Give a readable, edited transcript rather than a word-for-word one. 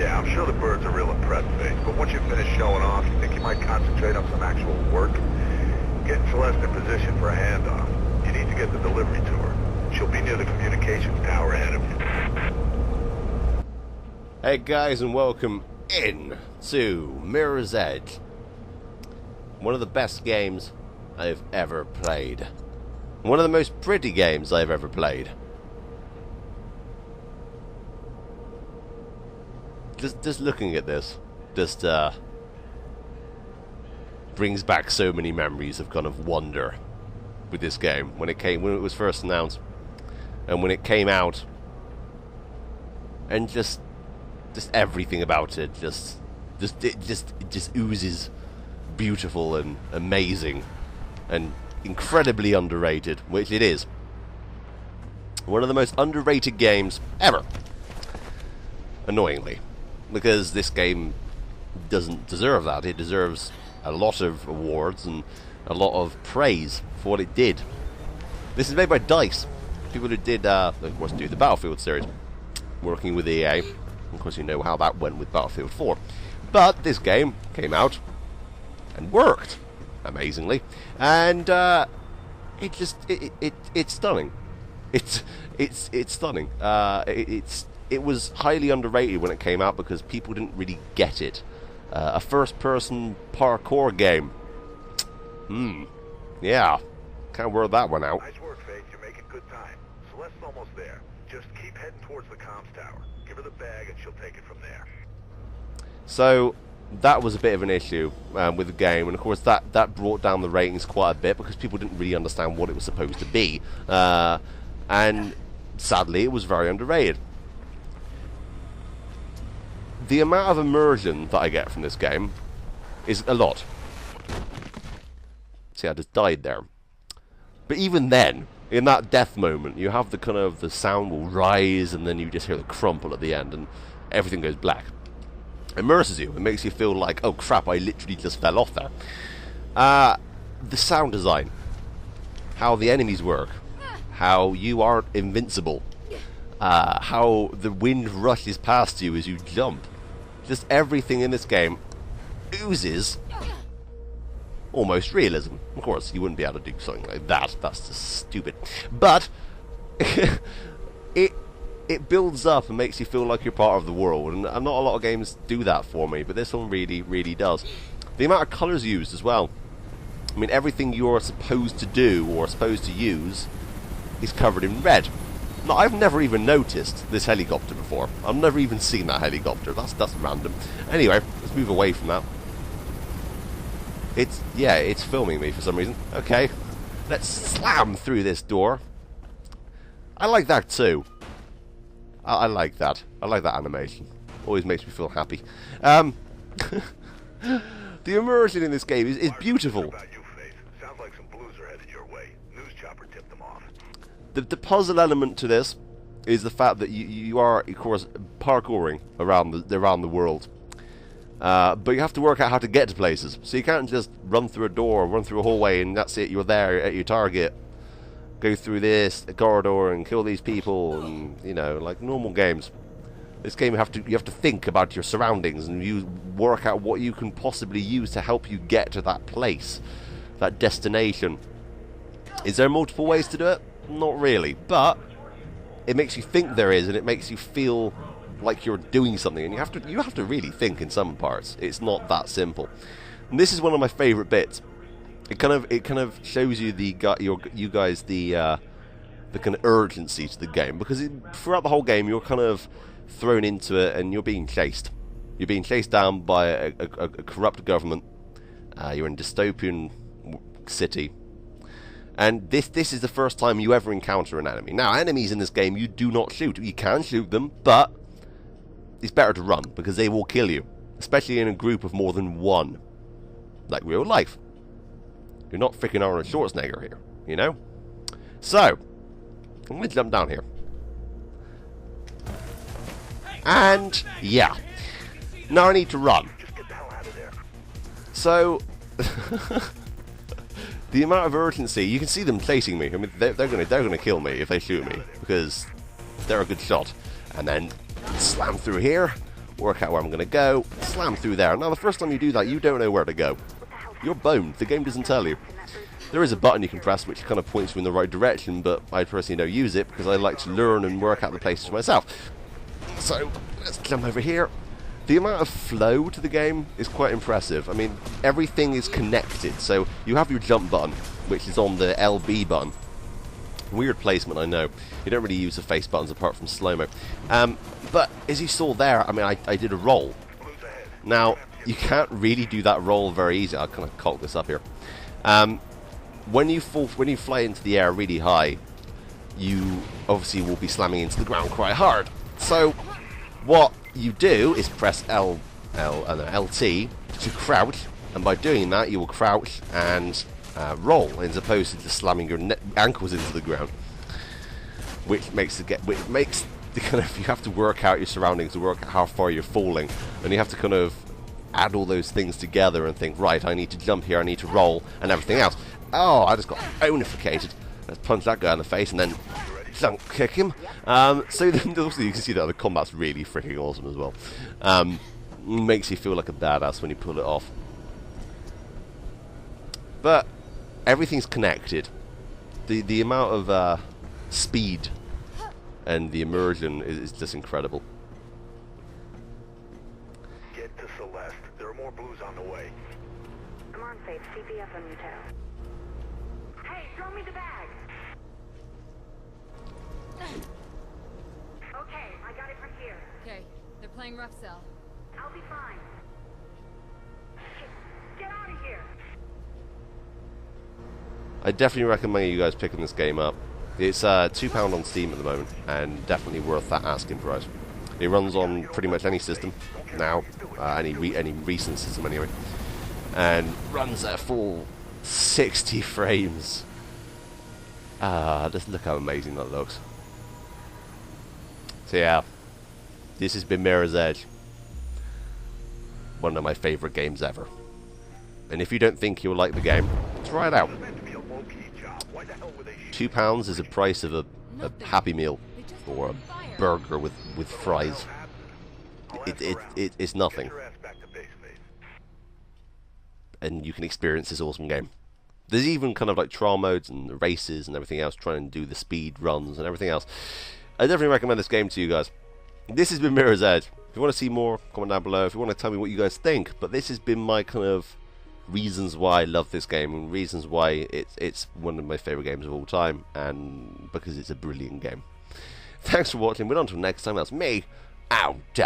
Yeah, I'm sure the birds are real impressed, Faith, but once you finish showing off, you think you might concentrate on some actual work? Getting Celeste in position for a handoff. You need to get the delivery to her. She'll be near the communications tower ahead of you. Hey guys, and welcome in to Mirror's Edge. One of the best games I've ever played. One of the most pretty games I've ever played. Just looking at this, just brings back so many memories of kind of wonder with this game when it was first announced, and when it came out, and just everything about it just oozes beautiful and amazing and incredibly underrated, which it is. One of the most underrated games ever, annoyingly. Because this game doesn't deserve that. It deserves a lot of awards and a lot of praise for what it did. This is made by DICE, people who did, of course, do the Battlefield series, working with EA. Of course, you know how that went with Battlefield 4. But this game came out and worked amazingly, and it's stunning. It's stunning. It was highly underrated when it came out because people didn't really get it. A first-person parkour game. Yeah. Can't word that one out. Nice work, Faith. You're making good time. Celeste's almost there. Just keep heading towards the comms tower. Give her the bag and she'll take it from there. So, that was a bit of an issue with the game. And, of course, that brought down the ratings quite a bit because people didn't really understand what it was supposed to be. And, sadly, it was very underrated. The amount of immersion that I get from this game is a lot. See, I just died there. But even then, in that death moment, you have the kind of, the sound will rise and then you just hear the crumple at the end and everything goes black. It immerses you. It makes you feel like, oh crap, I literally just fell off there. The sound design. How the enemies work. How you aren't invincible. How the wind rushes past you as you jump. Just everything in this game oozes almost realism. Of course, you wouldn't be able to do something like that. That's just stupid. But it builds up and makes you feel like you're part of the world. And not a lot of games do that for me, but this one really, really does. The amount of colours used as well. I mean, everything you're supposed to do or supposed to use is covered in red. Now, I've never even noticed this helicopter before. I've never even seen that helicopter. That's random. Anyway, let's move away from that. It's filming me for some reason. Okay, let's slam through this door. I like that too. I like that. I like that animation. Always makes me feel happy. The immersion in this game is beautiful. The puzzle element to this is the fact that you are, of course, parkouring around the world. But you have to work out how to get to places. So you can't just run through a door, run through a hallway, and that's it, you're there at your target. Go through this corridor and kill these people, and, you know, like normal games. This game you have to think about your surroundings and you work out what you can possibly use to help you get to that place, that destination. Is there multiple ways to do it? Not really, but it makes you think there is, and it makes you feel like you're doing something, and you have to really think in some parts. It's not that simple. And this is one of my favorite bits. It kind of shows you the kind of urgency to the game, because throughout the whole game you're kind of thrown into it and you're being chased. You're being chased down by a corrupt government. You're in a dystopian city. And this is the first time you ever encounter an enemy. Now, enemies in this game you do not shoot. You can shoot them, but it's better to run, because they will kill you. Especially in a group of more than one. Like real life. You're not freaking Arnold Schwarzenegger here, you know? So, I'm going to jump down here. And, yeah. Now I need to run. So, the amount of urgency, you can see them chasing me. I mean, they're gonna kill me if they shoot me, because they're a good shot. And then slam through here, work out where I'm gonna go, slam through there. Now the first time you do that, you don't know where to go. You're boned. The game doesn't tell you. There is a button you can press which kind of points you in the right direction, but I personally don't use it because I like to learn and work out the places for myself. So, let's jump over here. The amount of flow to the game is quite impressive. I mean, everything is connected. So, you have your jump button, which is on the LB button. Weird placement, I know. You don't really use the face buttons apart from slow-mo. But, as you saw there, I mean, I did a roll. Now, you can't really do that roll very easy. I'll kind of cock this up here. When you fly into the air really high, you obviously will be slamming into the ground quite hard. So, what you do is press LT to crouch, and by doing that, you will crouch and roll, as opposed to just slamming your ankles into the ground, which makes the kind of, you have to work out your surroundings to work out how far you're falling, and you have to kind of add all those things together and think, right, I need to jump here, I need to roll, and everything else. Oh, I just got onificated. Let's punch that guy in the face and then dunk kick him. So then also you can see that the combat's really freaking awesome as well. Makes you feel like a badass when you pull it off. But everything's connected. The amount of speed and the immersion is just incredible. Get to Celeste. There are more blues on the way. Come on, Faith. CPF on your tail. Hey, throw me the bag. Okay, I got it from here. Okay, they're playing rough cell. I'll be fine. Shit, get out of here. I definitely recommend you guys picking this game up. It's £2 on Steam at the moment, and definitely worth that asking price. It runs on pretty much any system now, any recent system anyway, and runs at full 60 frames. Just look how amazing that looks. So yeah, this has been Mirror's Edge, one of my favourite games ever. And if you don't think you'll like the game, try it out. £2 is the price of a Happy Meal or a burger with fries. It's nothing. And you can experience this awesome game. There's even kind of like trial modes and races and everything else, trying to do the speed runs and everything else. I definitely recommend this game to you guys. This has been Mirror's Edge. If you want to see more, comment down below. If you want to tell me what you guys think. But this has been my kind of reasons why I love this game, and reasons why it's one of my favourite games of all time, and because it's a brilliant game. Thanks for watching, but until next time, that's me, out.